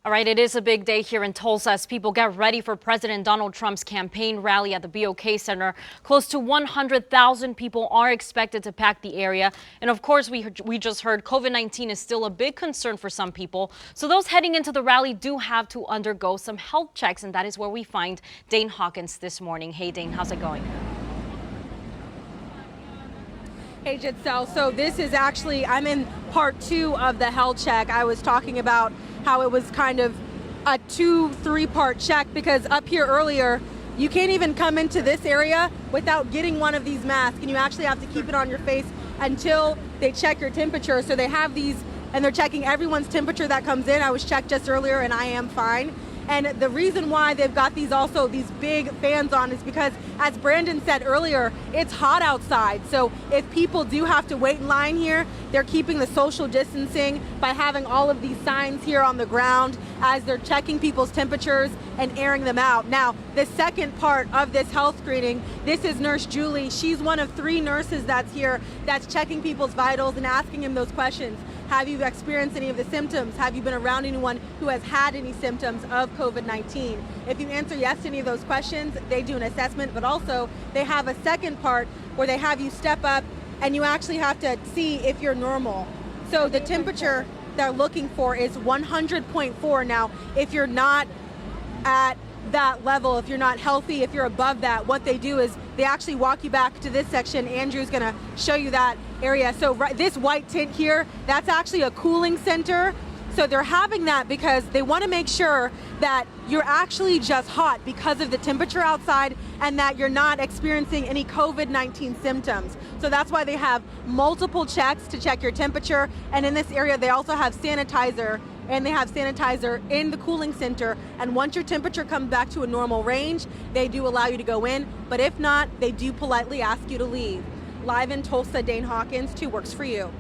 All right, it is a big day here in Tulsa as people get ready for President Donald Trump's campaign rally at the BOK Center. Close to 100,000 people are expected to pack the area. And of course, we just heard COVID-19 is still a big concern for some people. So those heading into the rally do have to undergo some health checks. And that is where we find Dane Hawkins this morning. Hey, Dane, how's it going? Hey, Jitzel. So this is actually, I'm in part 2 of the health check. I was talking about how it was kind of a 2-3 part check because up here earlier, you can't even come into this area without getting one of these masks, and you actually have to keep it on your face until they check your temperature. So they have these, and they're checking everyone's temperature that comes in. I was checked just earlier and I am fine. And the reason why they've got these big fans on is because, as Brandon said earlier, it's hot outside. So if people do have to wait in line here, they're keeping the social distancing by having all of these signs here on the ground as they're checking people's temperatures and airing them out. Now, the second part of this health screening, this is Nurse Julie. She's one of 3 nurses that's here that's checking people's vitals and asking them those questions. Have you experienced any of the symptoms? Have you been around anyone who has had any symptoms of COVID-19? If you answer yes to any of those questions, they do an assessment, but also they have a second part where they have you step up and you actually have to see if you're normal. So the temperature they're looking for is 100.4. Now, if you're not at that level, if you're not healthy, if you're above that, what they do is they actually walk you back to this section. Andrew's gonna show you that area. So this white tint here, that's actually a cooling center. So they're having that because they want to make sure that you're actually just hot because of the temperature outside and that you're not experiencing any COVID-19 symptoms. So that's why they have multiple checks to check your temperature. And in this area, they also have sanitizer, and they have sanitizer in the cooling center. And once your temperature comes back to a normal range, they do allow you to go in. But if not, they do politely ask you to leave. Live in Tulsa, Dane Hawkins, 2 Works for You.